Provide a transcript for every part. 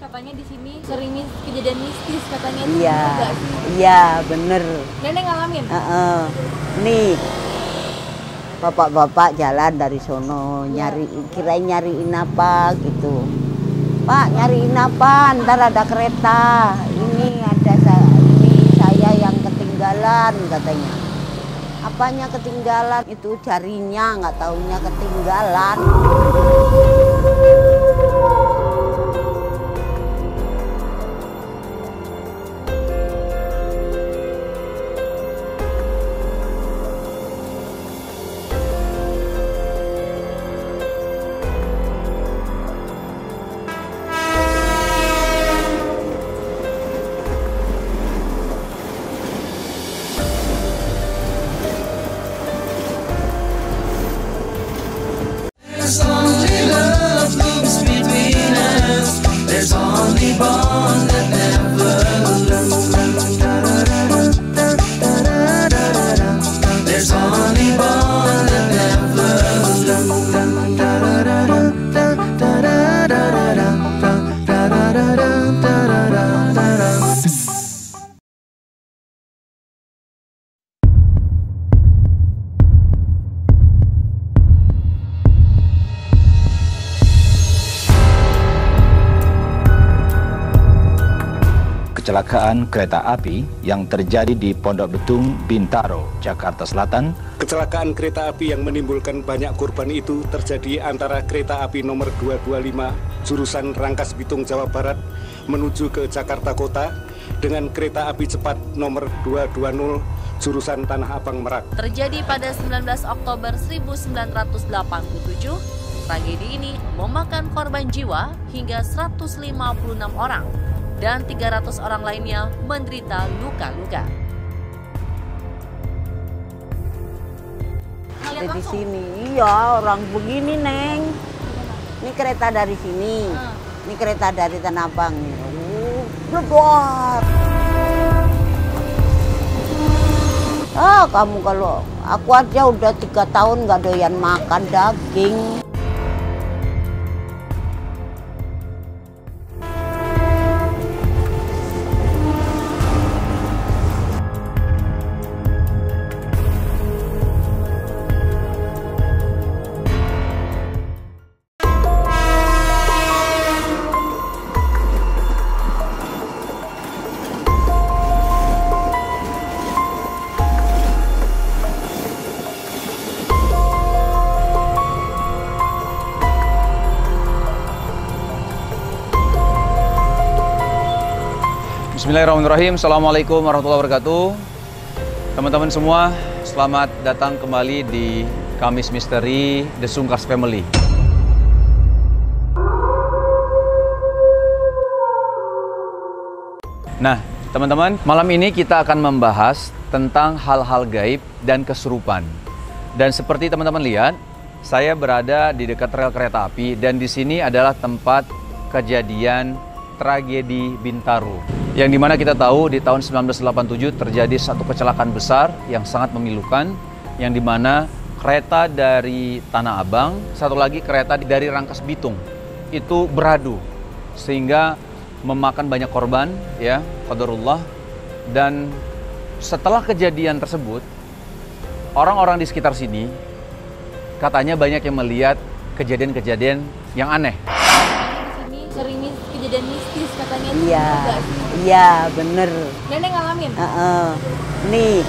Katanya di sini sering kejadian mistis katanya. Iya, iya bener. Nenek ngalamin? Nih, bapak-bapak jalan dari sono nyari, kirain nyariin apa gitu. Pak, nyariin apa? Ntar ada kereta. Ini ada saya yang ketinggalan katanya. Apanya ketinggalan? Itu jarinya, nggak taunya ketinggalan. Kecelakaan kereta api yang terjadi di Pondok Betung, Bintaro, Jakarta Selatan. Kecelakaan kereta api yang menimbulkan banyak korban itu terjadi antara kereta api nomor 225 jurusan Rangkas Bitung, Jawa Barat menuju ke Jakarta Kota dengan kereta api cepat nomor 220 jurusan Tanah Abang, Merak. Terjadi pada 19 Oktober 1987, tragedi ini memakan korban jiwa hingga 156 orang. Dan 300 orang lainnya menderita luka-luka. Di sini, iya orang begini Neng. Ini kereta dari sini, ini kereta dari Tanah Abang. Bledor. Kamu kalau aku aja udah 3 tahun nggak doyan makan daging. Bismillahirrahmanirrahim. Assalamualaikum warahmatullahi wabarakatuh. Teman-teman semua, selamat datang kembali di Kamis Misteri The Sungkars Family. Nah, teman-teman, malam ini kita akan membahas tentang hal-hal gaib dan kesurupan. Dan seperti teman-teman lihat, saya berada di dekat rel kereta api dan di sini adalah tempat kejadian tragedi Bintaro. Yang dimana kita tahu di tahun 1987 terjadi satu kecelakaan besar yang sangat memilukan, yang dimana kereta dari Tanah Abang, satu lagi kereta dari Rangkas Bitung itu beradu sehingga memakan banyak korban, ya, qadarullah. Dan setelah kejadian tersebut, orang-orang di sekitar sini katanya banyak yang melihat kejadian-kejadian yang aneh. Sering kejadian mistis katanya. Iya, iya bener. Nenek ngalamin? Nih,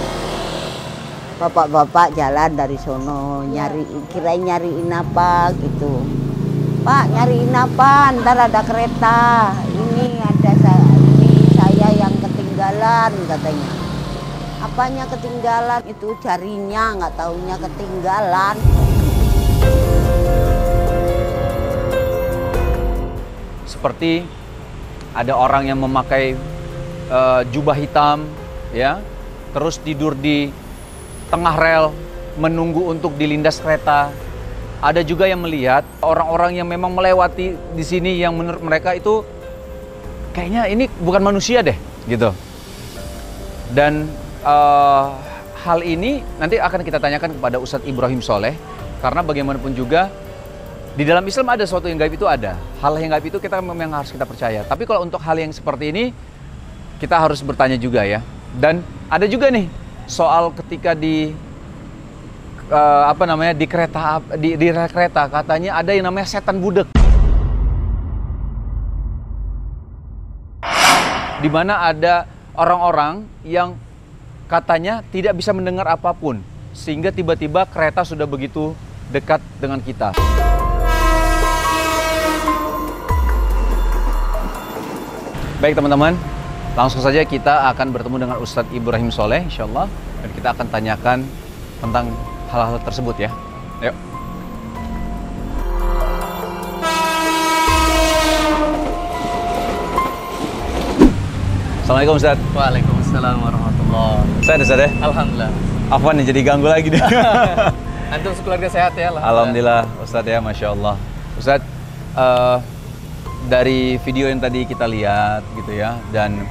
bapak-bapak jalan dari sono nyari, kirain nyariin apa gitu. Pak, nyariin apa? Ntar ada kereta. Ini ada saya yang ketinggalan katanya. Apanya ketinggalan? Itu jarinya, nggak taunya ketinggalan. Seperti ada orang yang memakai jubah hitam, ya, terus tidur di tengah rel menunggu untuk dilindas kereta. Ada juga yang melihat orang-orang yang memang melewati di sini yang menurut mereka itu kayaknya ini bukan manusia deh, gitu. Dan hal ini nanti akan kita tanyakan kepada Ustadz Ibrahim Soleh, karena bagaimanapun juga Di dalam Islam ada sesuatu yang gaib itu ada. Hal yang gaib itu kita memang harus kita percaya. Tapi kalau untuk hal yang seperti ini, kita harus bertanya juga ya. Dan ada juga nih soal ketika di di kereta katanya ada yang namanya setan budek. Di mana ada orang-orang yang katanya tidak bisa mendengar apapun, sehingga tiba-tiba kereta sudah begitu dekat dengan kita. Baik teman-teman, langsung saja kita akan bertemu dengan Ustadz Ibrahim Soleh, insyaallah, dan kita akan tanyakan tentang hal-hal tersebut ya. Yuk. Assalamualaikum Ustaz. Waalaikumsalam warahmatullahi. Saya Ustaz ya? Alhamdulillah. Afwan nih jadi ganggu lagi deh. Antum sekeluarga sehat ya? Alhamdulillah Ustaz ya, Masya Allah. Ustaz, dari video yang tadi kita lihat gitu ya, dan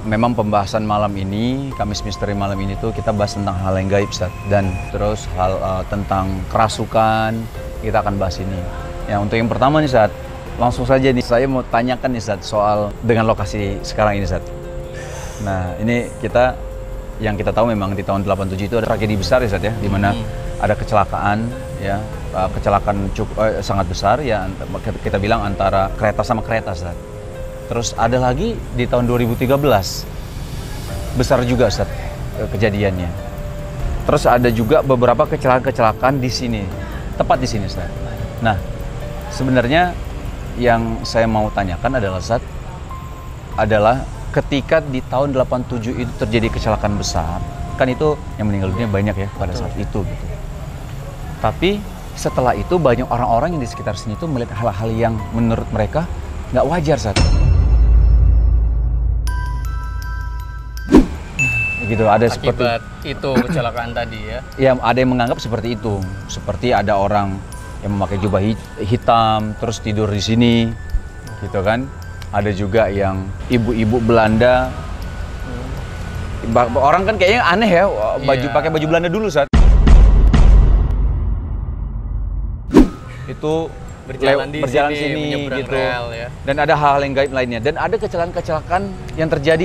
memang pembahasan malam ini, Kamis Misteri malam ini tuh kita bahas tentang hal yang gaib Ustaz. Dan terus hal tentang kerasukan, kita akan bahas ini. Ya, untuk yang pertama nih Ustaz, langsung saja nih, saya mau tanyakan nih Ustaz soal dengan lokasi sekarang ini Ustaz. Nah, ini yang kita tahu memang di tahun 87 itu ada tragedi besar ya Ustaz ya, di mana ada kecelakaan ya, kecelakaan sangat besar ya, kita bilang antara kereta sama kereta Ustaz. Terus ada lagi di tahun 2013, besar juga Ustaz kejadiannya. Terus ada juga beberapa kecelakaan di sini, tepat di sini Ustaz. Nah, sebenarnya yang saya mau tanyakan adalah Ustaz, adalah ketika di tahun 87 itu terjadi kecelakaan besar, kan itu yang meninggal dunia banyak ya pada saat itu gitu. Tapi setelah itu banyak orang-orang yang di sekitar sini itu melihat hal-hal yang menurut mereka nggak wajar Ustaz. Gitu, ada akibat seperti itu kecelakaan tadi ya. Ya, ada yang menganggap seperti itu. Seperti ada orang yang memakai jubah hitam terus tidur di sini. Gitu kan. Ada juga yang ibu-ibu Belanda. Orang kan kayaknya aneh ya, pakai baju Belanda dulu Ustaz. Itu berjalan di sini menyeberang gitu. rel ya. Dan ada hal-hal yang gaib lainnya. Dan ada kecelakaan-kecelakaan yang terjadi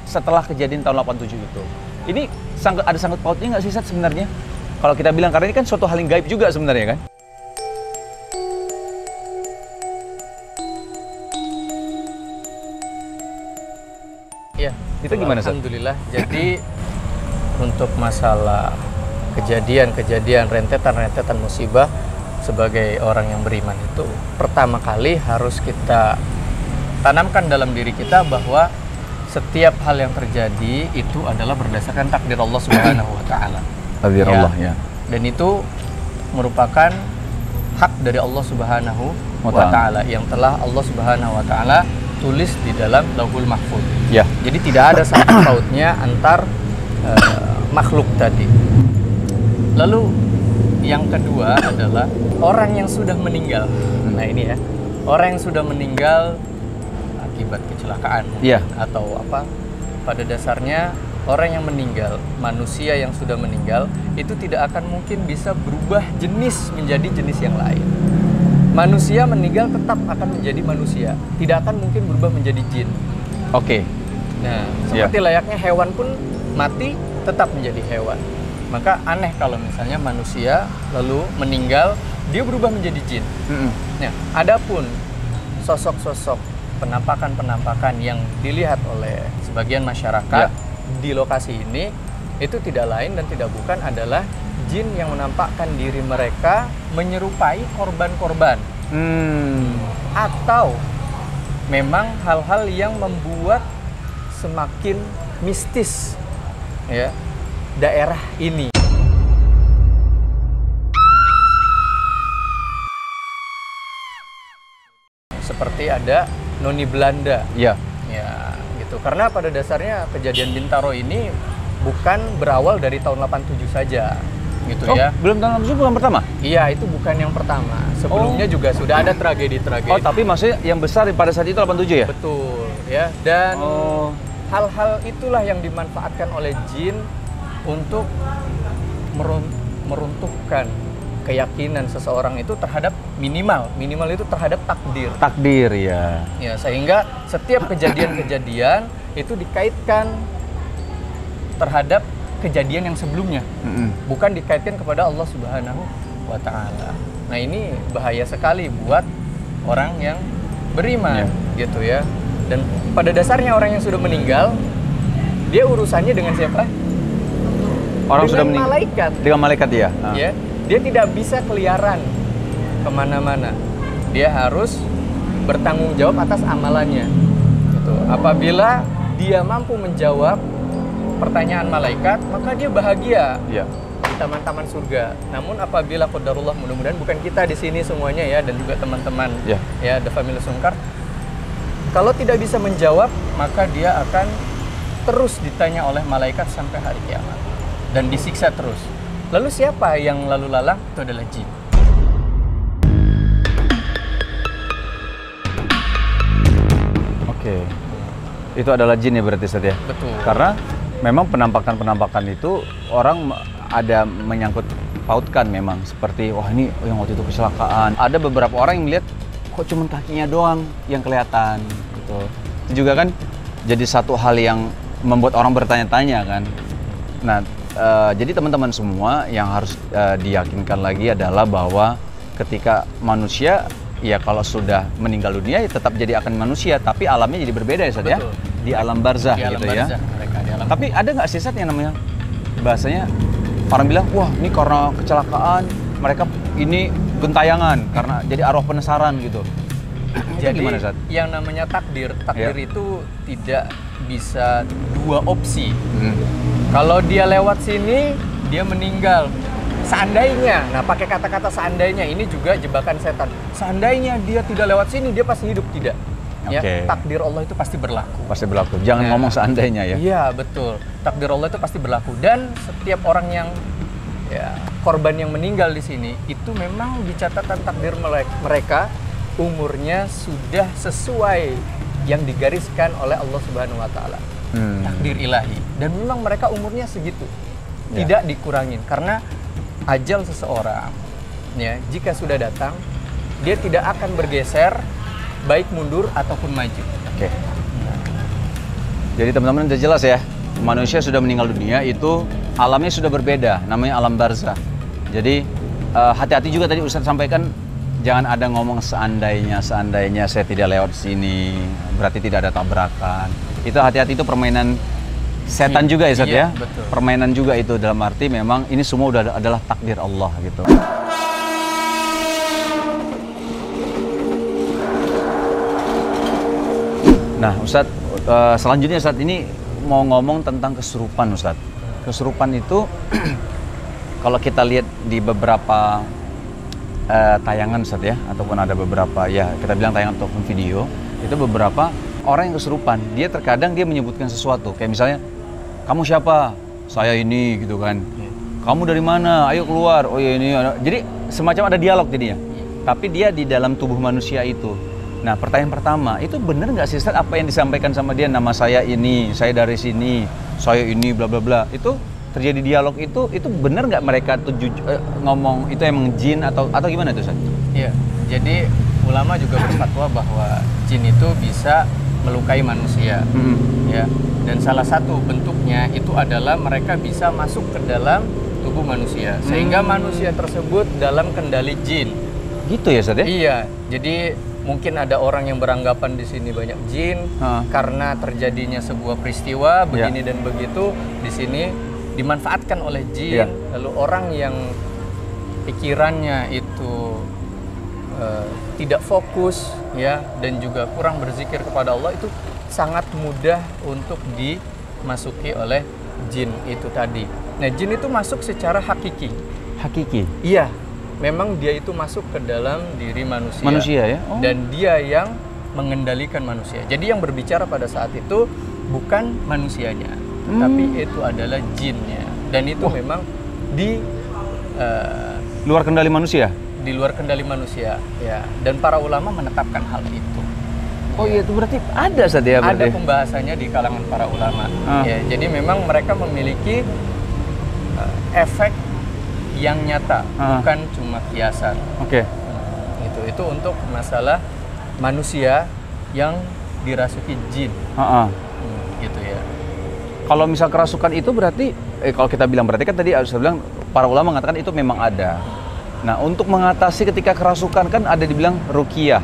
setelah kejadian tahun 87 itu. Ini ada sangkut pautnya nggak sih Ustaz sebenarnya? Kalau kita bilang, karena ini kan suatu hal yang gaib juga sebenarnya kan? Iya. Itu gimana Ustaz? Alhamdulillah. Jadi untuk masalah kejadian-kejadian rentetan musibah, sebagai orang yang beriman itu pertama kali harus kita tanamkan dalam diri kita bahwa setiap hal yang terjadi itu adalah berdasarkan takdir Allah Subhanahu wa taala. Takdir Allah ya. Dan itu merupakan hak dari Allah Subhanahu wa taala yang telah Allah Subhanahu wa taala tulis di dalam Lauhul Mahfuz. Ya. Jadi tidak ada sangkut pautnya antar makhluk tadi. Lalu yang kedua adalah orang yang sudah meninggal. Nah ini ya, orang yang sudah meninggal akibat kecelakaan atau apa, pada dasarnya orang yang meninggal, manusia yang sudah meninggal itu tidak akan mungkin bisa berubah jenis menjadi jenis yang lain. Manusia meninggal tetap akan menjadi manusia, tidak akan mungkin berubah menjadi jin. Oke. Nah, seperti layaknya hewan pun mati tetap menjadi hewan. Maka aneh kalau misalnya manusia lalu meninggal, dia berubah menjadi jin. Nah, adapun sosok-sosok penampakan-penampakan yang dilihat oleh sebagian masyarakat di lokasi ini, itu tidak lain dan tidak bukan adalah jin yang menampakkan diri mereka menyerupai korban-korban. Atau memang hal-hal yang membuat semakin mistis ya daerah ini. Seperti ada noni Belanda. Ya, gitu. Karena pada dasarnya kejadian Bintaro ini bukan berawal dari tahun 87 saja. Gitu ya. Belum tahun 87 bukan pertama? Iya, itu bukan yang pertama. Sebelumnya juga sudah ada tragedi-tragedi. Oh, tapi maksudnya yang besar pada saat itu 87 ya? Betul, ya. Dan hal-hal itulah yang dimanfaatkan oleh jin untuk meruntuhkan keyakinan seseorang itu terhadap minimal itu terhadap takdir. Takdir ya. Ya, sehingga setiap kejadian-kejadian itu dikaitkan terhadap kejadian yang sebelumnya, bukan dikaitkan kepada Allah Subhanahu wa Ta'ala. Nah, ini bahaya sekali buat orang yang beriman, gitu ya. Dan pada dasarnya orang yang sudah meninggal, dia urusannya dengan siapa? Orang dengan sudah meninggal. Malaikat. Dengan malaikat ya. Ya, dia tidak bisa keliaran kemana-mana. Dia harus bertanggung jawab atas amalannya. Gitu. Apabila dia mampu menjawab pertanyaan malaikat, maka dia bahagia di taman-taman surga. Namun apabila qadarullah, mudah-mudahan bukan kita di sini semuanya ya, dan juga teman-teman ya The Family Sungkar, kalau tidak bisa menjawab, maka dia akan terus ditanya oleh malaikat sampai hari kiamat dan disiksa terus. Lalu siapa yang lalu lalang? Itu adalah jin. Oke. Itu adalah jin ya berarti Ustaz ya? Betul. Karena memang penampakan-penampakan itu orang ada menyangkut pautkan memang, seperti wah ini yang waktu itu kecelakaan. Ada beberapa orang yang melihat kok cuma kakinya doang yang kelihatan gitu. Itu juga kan jadi satu hal yang membuat orang bertanya-tanya kan. Nah, jadi teman-teman semua yang harus diyakinkan lagi adalah bahwa ketika manusia ya kalau sudah meninggal dunia ya tetap jadi akan manusia, tapi alamnya jadi berbeda ya Ustaz ya. Di alam barzah gitu ya. Tapi ada nggak sih Ustaz yang namanya bahasanya orang bilang wah ini karena kecelakaan mereka ini gentayangan karena jadi arwah penasaran gitu. Jadi gimana, Ustaz? Yang namanya takdir itu tidak bisa dua opsi. Kalau dia lewat sini dia meninggal. Seandainya, nah pakai kata-kata seandainya ini juga jebakan setan. Seandainya dia tidak lewat sini dia pasti hidup, tidak. Ya, takdir Allah itu pasti berlaku. Pasti berlaku. Jangan ngomong seandainya ya. Iya, betul. Takdir Allah itu pasti berlaku, dan setiap orang yang korban yang meninggal di sini itu memang di catatan takdir mereka umurnya sudah sesuai yang digariskan oleh Allah Subhanahu wa Ta'ala. Takdir ilahi. Dan memang mereka umurnya segitu. Tidak dikurangin karena ajal seseorang ya jika sudah datang dia tidak akan bergeser baik mundur ataupun maju. Oke. Jadi teman-teman udah jelas ya, manusia sudah meninggal dunia itu alamnya sudah berbeda, namanya alam barzah. Jadi hati-hati juga tadi Ustadz sampaikan, jangan ada ngomong seandainya saya tidak lewat sini berarti tidak ada tabrakan. Itu hati-hati, itu permainan setan juga ya Ustadz ya. Betul. Permainan juga itu, dalam arti memang ini semua udah adalah takdir Allah gitu. Nah Ustadz, selanjutnya Ustadz ini mau ngomong tentang kesurupan Ustadz. Kesurupan itu kalau kita lihat di beberapa tayangan Ustadz ya, ataupun ada beberapa ya kita bilang tayangan ataupun video, itu beberapa orang yang kesurupan, dia terkadang dia menyebutkan sesuatu kayak misalnya, kamu siapa? Saya ini gitu kan. Kamu dari mana? Ayo keluar. Oh ya ini. Jadi semacam ada dialog jadinya. Tapi dia di dalam tubuh manusia itu. Nah pertanyaan pertama, itu benar nggak sih Ustaz apa yang disampaikan sama dia? Nama saya ini, saya dari sini, saya ini bla bla bla. Itu terjadi dialog itu benar nggak mereka tuh ngomong itu emang jin atau gimana itu Ustaz? Iya. Jadi ulama juga berfatwa bahwa jin itu bisa melukai manusia. Ya. Dan salah satu bentuknya itu adalah mereka bisa masuk ke dalam tubuh manusia sehingga manusia tersebut dalam kendali jin. Gitu ya Ustaz ya? Iya. Jadi mungkin ada orang yang beranggapan di sini banyak jin karena terjadinya sebuah peristiwa begini dan begitu, di sini dimanfaatkan oleh jin. Lalu orang yang pikirannya itu tidak fokus ya, dan juga kurang berzikir kepada Allah, itu sangat mudah untuk dimasuki oleh jin itu tadi. Nah, jin itu masuk secara hakiki. Hakiki? Iya, memang dia itu masuk ke dalam diri manusia. Manusia ya? Oh. Dan dia yang mengendalikan manusia. Jadi yang berbicara pada saat itu bukan manusianya, tapi itu adalah jinnya. Dan itu memang di luar kendali manusia? Di luar kendali manusia, ya. Dan para ulama menetapkan hal itu. Oh iya, itu berarti ada saja ya? Ada pembahasannya di kalangan para ulama. Ya, jadi memang mereka memiliki efek yang nyata, bukan cuma kiasan. Oke. Itu untuk masalah manusia yang dirasuki jin. Gitu ya. Kalau misal kerasukan itu berarti, kalau kita bilang berarti kan tadi saya bilang para ulama mengatakan itu memang ada. Nah, untuk mengatasi ketika kerasukan kan ada dibilang ruqyah.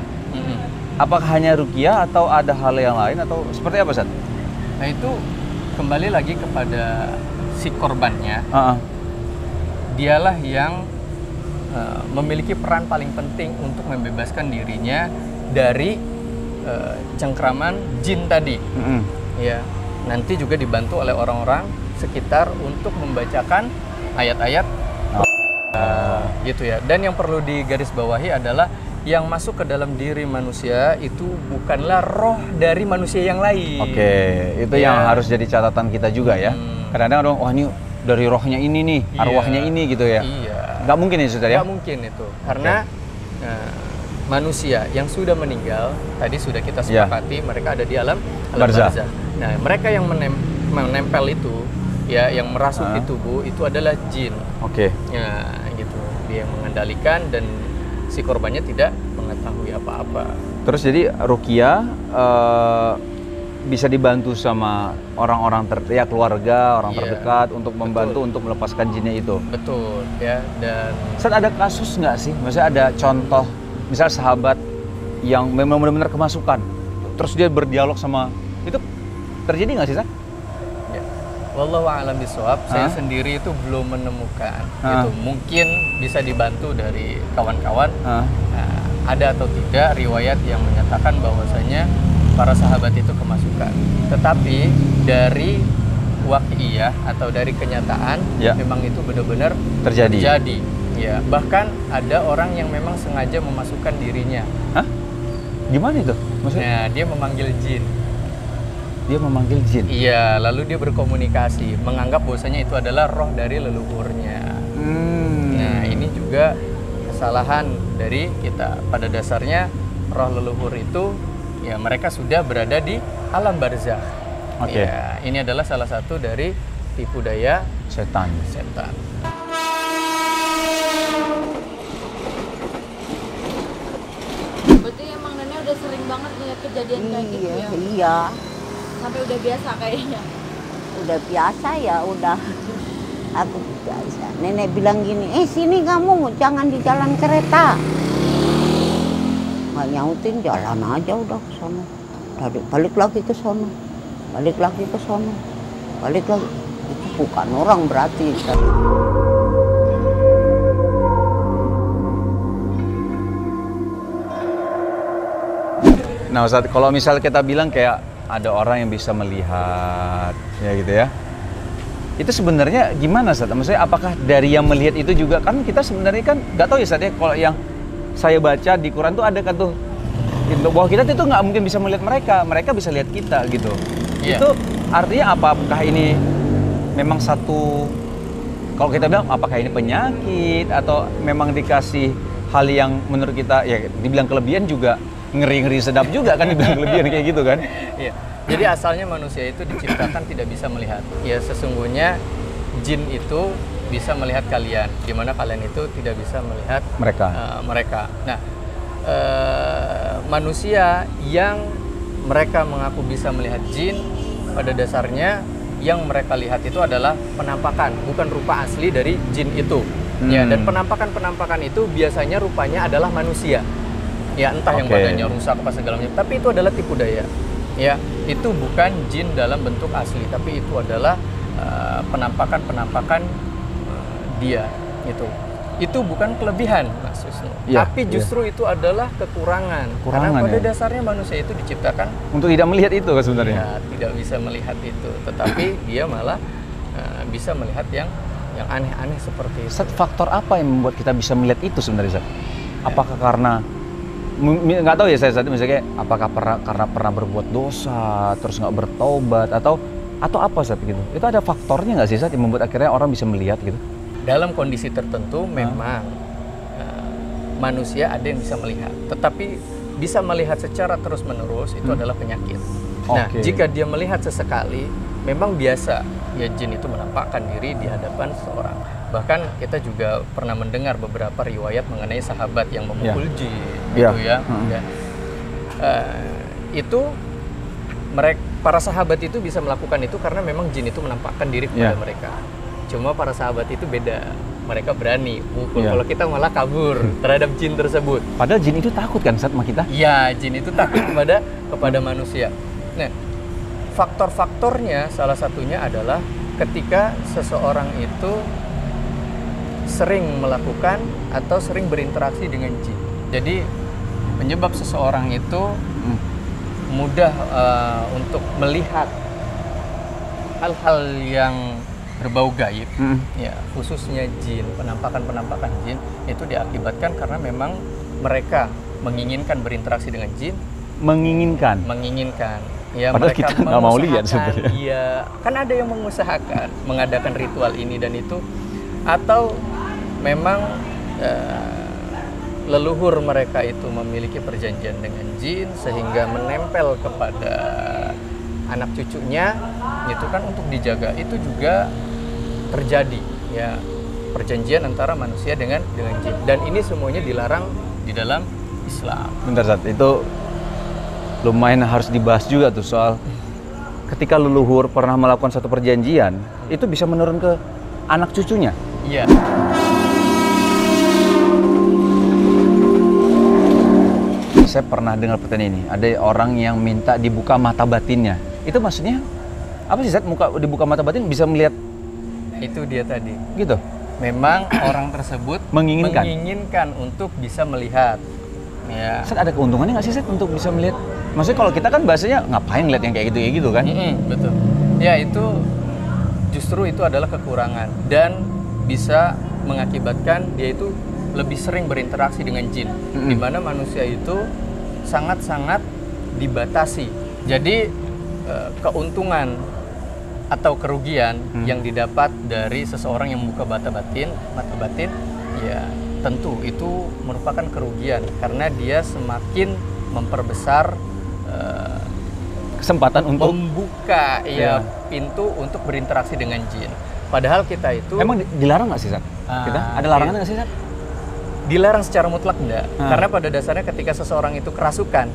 Apakah hanya ruqyah atau ada hal yang lain atau seperti apa, Ustaz? Nah, itu kembali lagi kepada si korbannya. Dialah yang memiliki peran paling penting untuk membebaskan dirinya dari cengkraman jin tadi. Ya, nanti juga dibantu oleh orang-orang sekitar untuk membacakan ayat-ayat gitu ya. Dan yang perlu digarisbawahi adalah yang masuk ke dalam diri manusia itu bukanlah roh dari manusia yang lain. Oke, itu yang harus jadi catatan kita juga ya. Kadang-kadang wah ini dari rohnya ini nih, arwahnya ini gitu ya. Nggak mungkin ya, Saudara ya? Nggak mungkin itu, karena manusia yang sudah meninggal tadi sudah kita sepakati mereka ada di alam barzah. Nah, mereka yang menempel itu ya, yang merasuki tubuh itu adalah jin. Ya, gitu. Dia yang mengendalikan dan si korbannya tidak mengetahui apa-apa. Terus jadi ruqyah bisa dibantu sama orang-orang keluarga, orang terdekat untuk membantu untuk melepaskan jinnya itu. Betul ya. Dan Ustaz, ada kasus nggak sih? Maksudnya ada contoh, misal sahabat yang memang benar-benar kemasukan, terus dia berdialog sama itu, terjadi nggak sih, Ustaz? Wallahu a'lam bishawab, saya sendiri itu belum menemukan. Itu mungkin bisa dibantu dari kawan-kawan. Ada atau tidak riwayat yang menyatakan bahwasanya para sahabat itu kemasukan. Tetapi dari waqi'iyah atau dari kenyataan memang itu benar-benar terjadi. Ya, bahkan ada orang yang memang sengaja memasukkan dirinya. Gimana itu? Maksudnya? Nah, dia memanggil jin. Dia memanggil jin? Iya, lalu dia berkomunikasi, menganggap bahwasanya itu adalah roh dari leluhurnya. Nah, ini juga kesalahan dari kita. Pada dasarnya roh leluhur itu ya mereka sudah berada di alam barzah. Ya, ini adalah salah satu dari tipu daya setan. Berarti emang nenek udah sering banget ngeliat kejadian kayak gitu ya? Iya. Sampai udah biasa kayaknya. Udah biasa ya, udah. Aku biasa. Nenek bilang gini, sini kamu, jangan di jalan kereta. Nggak nyautin, jalan aja udah ke sono. Balik lagi ke sono. Balik lagi ke sono. Balik lagi. Itu bukan orang berarti. Nah, Ustaz, kalau misal kita bilang kayak ada orang yang bisa melihat, ya gitu ya. Itu sebenarnya gimana, Ustaz? Maksudnya apakah dari yang melihat itu juga, kan kita sebenarnya kan nggak tahu ya, Ustaz ya, kalau yang saya baca di Quran tuh ada kan tuh bahwa kita itu nggak mungkin bisa melihat mereka bisa lihat kita gitu. Itu artinya apa? Apakah ini memang satu, kalau kita bilang apakah ini penyakit atau memang dikasih hal yang menurut kita ya dibilang kelebihan juga ngeri-ngeri sedap juga kan dibilang kelebihan kayak gitu kan? Iya. Jadi asalnya manusia itu diciptakan tidak bisa melihat. Ya sesungguhnya jin itu bisa melihat kalian, di mana kalian itu tidak bisa melihat mereka. Nah, manusia yang mereka mengaku bisa melihat jin, pada dasarnya yang mereka lihat itu adalah penampakan, bukan rupa asli dari jin itu. Ya, dan penampakan itu biasanya rupanya adalah manusia. Ya, entah yang badannya rusak apa segala macam, tapi itu adalah tipu daya. Ya, itu bukan jin dalam bentuk asli, tapi itu adalah penampakan dia itu. Itu bukan kelebihan, Mas Wisnu. Tapi justru itu adalah kekurangan. Karena pada dasarnya manusia itu diciptakan untuk tidak melihat itu kan sebenarnya. Ya, tidak bisa melihat itu, tetapi dia malah bisa melihat yang aneh-aneh seperti itu. Faktor apa yang membuat kita bisa melihat itu sebenarnya, Zat? Apakah karena nggak tahu ya saya misalnya apakah karena pernah berbuat dosa terus nggak bertobat atau apa Zat gitu? Itu ada faktornya nggak sih Zat yang membuat akhirnya orang bisa melihat gitu? Dalam kondisi tertentu memang manusia ada yang bisa melihat, tetapi bisa melihat secara terus-menerus itu adalah penyakit. Nah, jika dia melihat sesekali, memang biasa ya jin itu menampakkan diri di hadapan seorang. Bahkan kita juga pernah mendengar beberapa riwayat mengenai sahabat yang memukul jin, Ya. gitu ya. Dan, itu para sahabat itu bisa melakukan itu karena memang jin itu menampakkan diri kepada mereka. Cuma para sahabat itu beda, mereka berani mukul. Kalau kita malah kabur terhadap jin tersebut. Padahal jin itu takut kan sama kita? Iya, jin itu takut kepada manusia. Nah, faktor-faktornya salah satunya adalah ketika seseorang itu sering melakukan atau sering berinteraksi dengan jin. Jadi penyebab seseorang itu mudah untuk melihat hal-hal yang berbau gaib, ya khususnya jin, penampakan jin itu diakibatkan karena memang mereka menginginkan berinteraksi dengan jin. Menginginkan. Ya, padahal mereka kita nggak mau lihat sebenarnya. Iya, kan ada yang mengusahakan mengadakan ritual ini dan itu, atau memang leluhur mereka itu memiliki perjanjian dengan jin sehingga menempel kepada anak cucunya, itu kan untuk dijaga. Itu juga terjadi ya, perjanjian antara manusia dengan jin, dan ini semuanya dilarang di dalam Islam. Bentar, Sat, itu lumayan harus dibahas juga tuh soal ketika leluhur pernah melakukan satu perjanjian, itu bisa menurun ke anak cucunya. Iya. Saya pernah dengar pertanyaan ini, ada orang yang minta dibuka mata batinnya. Itu maksudnya apa sih, Zat? Dibuka mata batin bisa melihat? Itu dia tadi. Gitu? Memang orang tersebut menginginkan untuk bisa melihat. Ya. Zat, ada keuntungannya nggak sih, Zat, untuk bisa melihat? Maksudnya kalau kita kan bahasanya ngapain ngeliat yang kayak gitu kan? Betul. Ya, itu justru itu adalah kekurangan dan bisa mengakibatkan dia itu lebih sering berinteraksi dengan jin, di mana manusia itu sangat-sangat dibatasi. Jadi keuntungan atau kerugian yang didapat dari seseorang yang membuka mata batin, ya tentu itu merupakan kerugian karena dia semakin memperbesar kesempatan untuk membuka pintu untuk berinteraksi dengan jin. Padahal kita itu emang dilarang nggak sih, Zat? Kita ada larangan nggak sih, Zat? Dilarang secara mutlak enggak, karena pada dasarnya ketika seseorang itu kerasukan,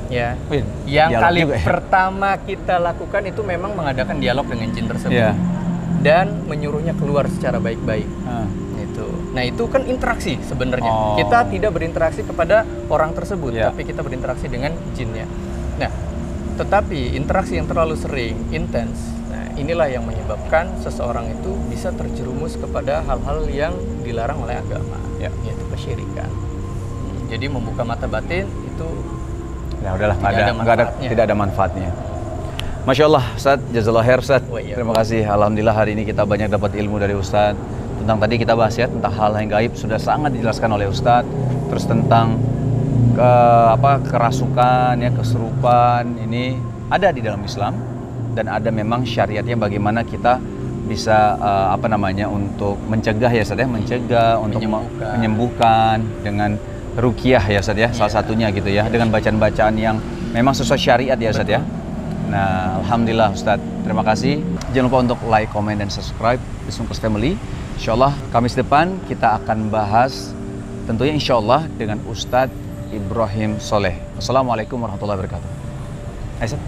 yang kali pertama kita lakukan itu memang mengadakan dialog dengan jin tersebut dan menyuruhnya keluar secara baik-baik. Nah itu kan interaksi sebenarnya. Kita tidak berinteraksi kepada orang tersebut, tapi kita berinteraksi dengan jinnya. Nah, tetapi interaksi yang terlalu sering, intens, inilah yang menyebabkan seseorang itu bisa terjerumus kepada hal-hal yang dilarang oleh agama, yaitu kesyirikan. Jadi membuka mata batin itu tidak ada manfaatnya. Masya Allah, Ustaz, jazakallah khair, Ustaz. Terima kasih. Alhamdulillah hari ini kita banyak dapat ilmu dari Ustaz. Tentang tadi kita bahas ya tentang hal yang gaib sudah sangat dijelaskan oleh Ustaz. Terus tentang kerasukan, kesurupan ini ada di dalam Islam. Dan ada memang syariatnya bagaimana kita bisa untuk mencegah ya Ustaz ya, mencegah untuk menyembuhkan dengan ruqyah ya Ustaz ya, salah satunya gitu ya, dengan bacaan-bacaan yang memang sesuai syariat ya Ustaz ya. Nah, alhamdulillah Ustaz, terima kasih. Jangan lupa untuk like, comment, dan subscribe di Sungkers Family. Insyaallah Kamis depan kita akan bahas tentunya insyaallah dengan Ustadz Ibrahim Soleh. Assalamualaikum warahmatullahi wabarakatuh. Ayo Ustaz.